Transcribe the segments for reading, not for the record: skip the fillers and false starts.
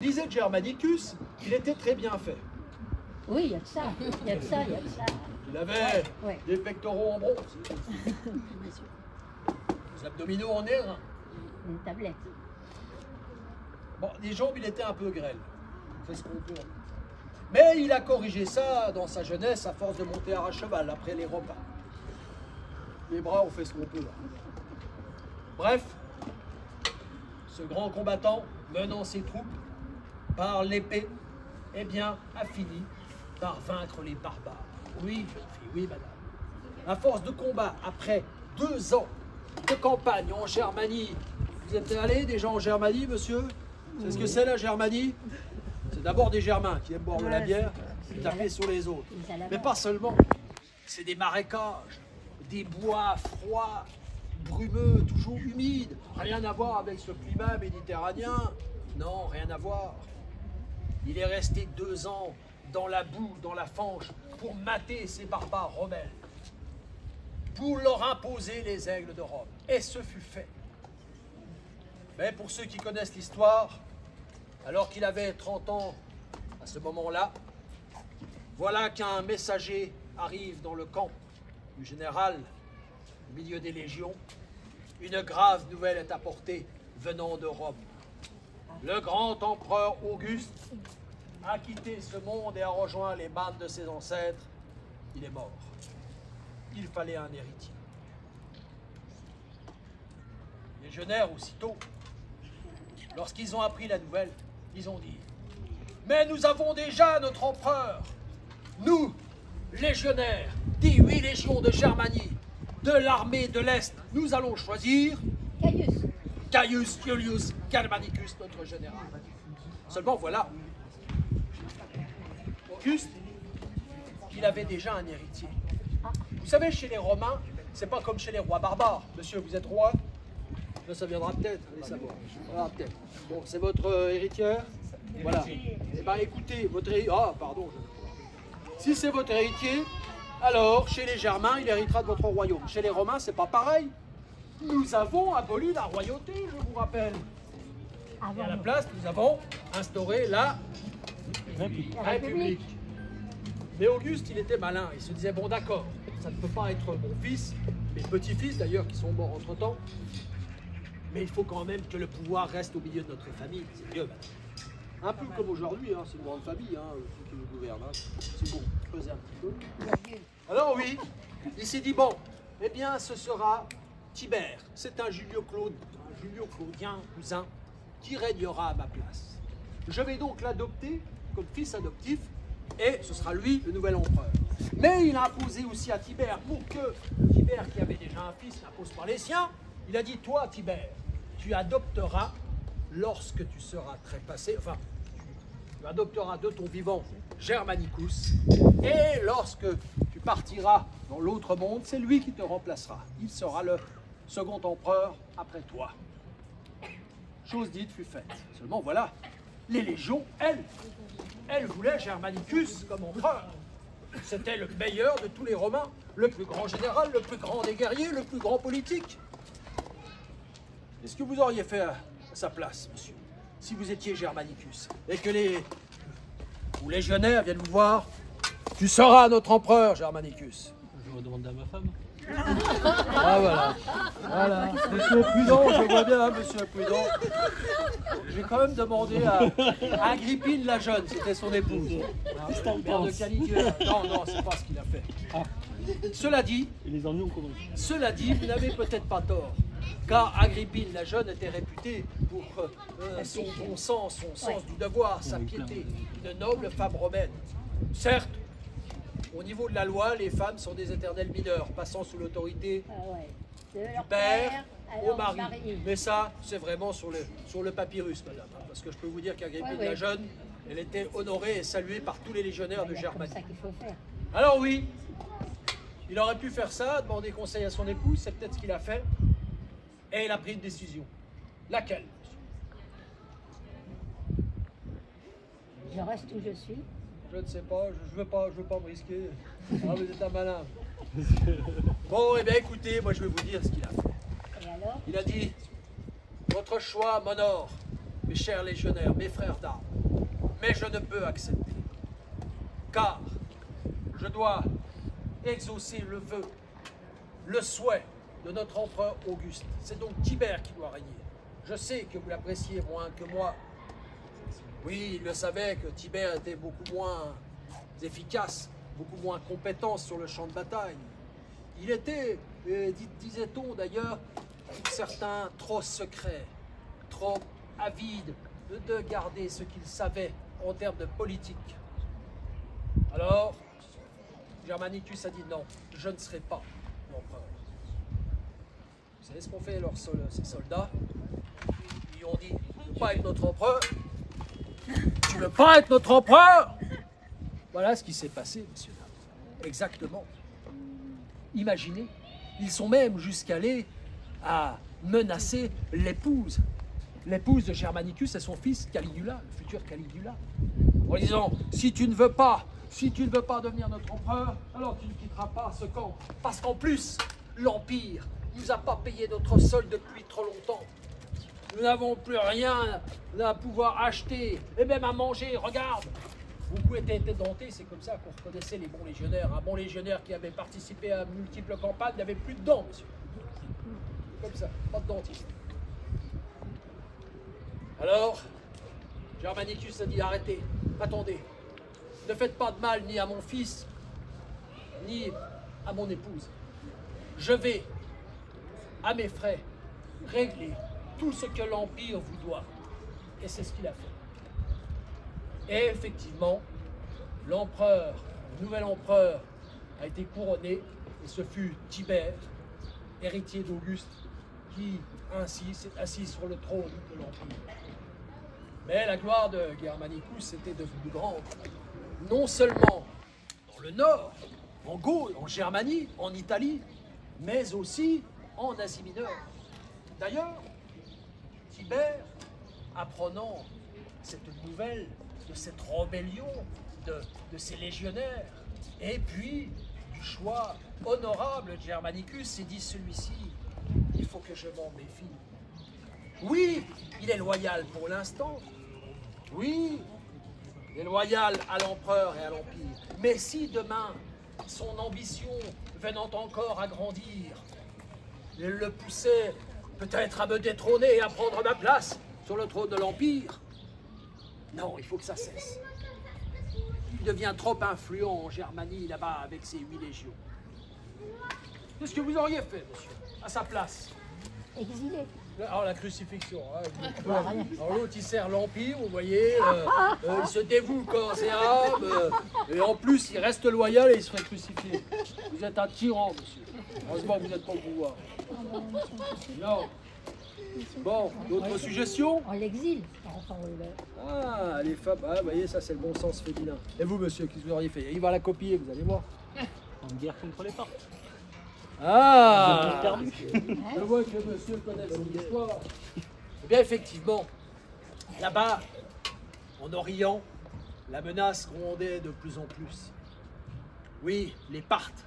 Disait de Germanicus qu'il était très bien fait. Oui, il y a de ça, il y a de ça, il y a de ça. Il avait Ouais. des pectoraux en bronze, des abdominaux en airain. Une tablette. Bon, les jambes, il était un peu grêle. C'est ce qu'on peut. Mais il a corrigé ça dans sa jeunesse à force de monter à cheval après les repas. Les bras, on fait ce qu'on peut. Là. Bref, ce grand combattant, menant ses troupes par l'épée, eh bien, a fini par vaincre les barbares. Oui, jeune fille, oui, madame. À force de combat, après 2 ans de campagne en Germanie, vous êtes allé déjà en Germanie, monsieur? C'est ce que c'est la Germanie? C'est d'abord des Germains qui aiment boire de la bière et taper sur les autres. Mais pas seulement. C'est des marécages, des bois froids, brumeux, toujours humides. Rien à voir avec ce climat méditerranéen. Non, rien à voir. Il est resté 2 ans dans la boue, dans la fange, pour mater ces barbares rebelles, pour leur imposer les aigles de Rome. Et ce fut fait. Mais pour ceux qui connaissent l'histoire, alors qu'il avait 30 ans à ce moment-là, voilà qu'un messager arrive dans le camp du général au milieu des légions. Une grave nouvelle est apportée venant de Rome. Le grand empereur Auguste a quitté ce monde et a rejoint les bandes de ses ancêtres. Il est mort. Il fallait un héritier. Les légionnaires, aussitôt, lorsqu'ils ont appris la nouvelle, ils ont dit « Mais nous avons déjà notre empereur, nous, légionnaires, des 8 légions de Germanie, de l'armée de l'Est, nous allons choisir Caius Iulius Germanicus, notre général. » Seulement voilà, Auguste, il avait déjà un héritier. Vous savez, chez les Romains, c'est pas comme chez les rois barbares. Monsieur, vous êtes roi? Là, ça viendra peut-être, allez savoir. Voilà, peut-être. Bon, c'est votre héritière? Voilà. Eh bien, écoutez, votre héritier... Ah, pardon. Si c'est votre héritier, alors, chez les Germains, il héritera de votre royaume. Chez les Romains, c'est pas pareil. Nous avons aboli la royauté, je vous rappelle. Et à la place, nous avons instauré la République. Mais Auguste, il était malin. Il se disait, bon d'accord, ça ne peut pas être mon fils, mes petits-fils d'ailleurs, qui sont morts entre-temps. Mais il faut quand même que le pouvoir reste au milieu de notre famille. C'est mieux, madame. Un peu comme aujourd'hui, hein, c'est une grande famille, hein, ceux qui nous gouvernent. Hein. C'est bon, creuser un petit peu. Alors oui, il s'est dit, bon, eh bien ce sera Tibère. C'est un Julio-Claudien cousin qui régnera à ma place. Je vais donc l'adopter comme fils adoptif et ce sera lui le nouvel empereur. Mais il a imposé aussi à Tibère, pour que Tibère, qui avait déjà un fils, n'impose pas les siens, il a dit, toi Tibère, tu adopteras lorsque tu seras trépassé, enfin, tu adopteras de ton vivant Germanicus, et lorsque tu partiras dans l'autre monde, c'est lui qui te remplacera. Il sera le second empereur après toi. Chose dite fut faite. Seulement voilà, les légions, elles voulaient Germanicus comme empereur. C'était le meilleur de tous les Romains, le plus grand général, le plus grand des guerriers, le plus grand politique. Est-ce que vous auriez fait à sa place, monsieur, si vous étiez Germanicus, et que les légionnaires viennent vous voir? Tu seras notre empereur, Germanicus. Je vais demander à ma femme. Ah voilà, voilà. Monsieur Prudent, je vois bien, hein, monsieur Prudent. J'ai quand même demandé à Agrippine la jeune, c'était son épouse. Mère de Caligula. Non, c'est pas ce qu'il a fait. Ah. Cela dit, Et les ennuis ont commencé. Cela dit, vous n'avez peut-être pas tort, car Agrippine la jeune était réputée pour son bon sens, son sens du devoir, sa piété, une noble femme romaine. Certes, au niveau de la loi, les femmes sont des éternels mineurs, passant sous l'autorité du père au mari. Mais ça, c'est vraiment sur le papyrus, madame. Parce que je peux vous dire qu'Agrippine la jeune, elle était honorée et saluée par tous les légionnaires de Germanie. C'est ça qu'il faut faire. Alors Alors oui, il aurait pu faire ça, demander conseil à son épouse, c'est peut-être ce qu'il a fait. Et il a pris une décision. Laquelle? je reste où je suis. Je ne sais pas, je veux pas me risquer. Ah, vous êtes un malin. Bon, eh bien écoutez, moi je vais vous dire ce qu'il a fait. Et alors? Il a dit, votre choix m'honore. mes chers légionnaires, mes frères d'armes, mais je ne peux accepter. Car je dois exaucer le vœu, le souhait de notre empereur Auguste. C'est donc Tibère qui doit régner. Je sais que vous l'appréciez moins que moi. Oui, il le savait que Tibère était beaucoup moins efficace, beaucoup moins compétent sur le champ de bataille. Il était, disait-on d'ailleurs, certains trop secrets, trop avide de garder ce qu'il savait en termes de politique. Alors, Germanicus a dit non, je ne serai pas l'empereur. Vous savez ce qu'ont fait ces soldats? Ils ont dit, tu ne veux pas être notre empereur? Tu ne veux pas être notre empereur? Voilà ce qui s'est passé, messieurs, dames. Exactement. Imaginez, ils sont même jusqu'allés à menacer l'épouse de Germanicus et son fils Caligula, le futur Caligula, en disant, si tu ne veux pas devenir notre empereur, alors tu ne quitteras pas ce camp. Parce qu'en plus, l'Empire ne nous a pas payé notre solde depuis trop longtemps. Nous n'avons plus rien à pouvoir acheter, et même à manger, regarde. Beaucoup étaient édentés, c'est comme ça qu'on reconnaissait les bons légionnaires. Un bon légionnaire qui avait participé à multiples campagnes n'avait plus de dents, monsieur. Comme ça, pas de dentiste. Alors, Germanicus a dit, arrêtez, attendez, ne faites pas de mal ni à mon fils, ni à mon épouse. Je vais, à mes frais, régler tout ce que l'Empire vous doit. Et c'est ce qu'il a fait. Et effectivement, l'empereur, le nouvel empereur, a été couronné, et ce fut Tibère, héritier d'Auguste, qui ainsi s'est assis sur le trône de l'Empire. Mais la gloire de Germanicus était devenue grande, non seulement dans le nord, en Gaule, en Germanie, en Italie, mais aussi en Asie mineure. D'ailleurs, Tibère, apprenant cette nouvelle de cette rébellion de ces légionnaires, et puis du choix honorable de Germanicus, s'est dit celui-ci, il faut que je m'en méfie. Oui, il est loyal pour l'instant. Oui, il est loyal à l'empereur et à l'Empire. Mais si demain, son ambition venant encore à grandir, il le poussait peut-être à me détrôner et à prendre ma place sur le trône de l'Empire, non, il faut que ça cesse. Il devient trop influent en Germanie, là-bas, avec ses 8 légions. Qu'est-ce que vous auriez fait, monsieur, à sa place? Exilé. Alors, la crucifixion. Hein, alors, l'autre, il sert l'Empire, vous voyez, il se dévoue corps et âme, et en plus, il reste loyal et il serait crucifié. Vous êtes un tyran, monsieur. Heureusement que vous n'êtes pas au pouvoir. Non. Bon, d'autres suggestions? On l'exile. Ah, les femmes, ah, vous voyez, ça, c'est le bon sens féminin. Et vous, monsieur, qu'est-ce que vous auriez fait? Il va la copier, vous allez voir. En guerre contre les Parthes. Ah, je vois que monsieur connaît son histoire. Eh bien, effectivement, là-bas, en Orient, la menace grondait de plus en plus. Oui, les Parthes,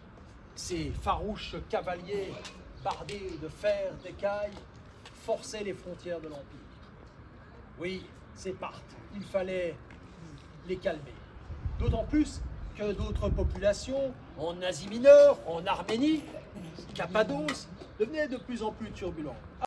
ces farouches cavaliers bardés de fer, d'écailles, forçaient les frontières de l'Empire. Oui, ces Parthes, il fallait les calmer. D'autant plus que d'autres populations, en Asie mineure, en Arménie, Cappadoce, devenaient de plus en plus turbulentes.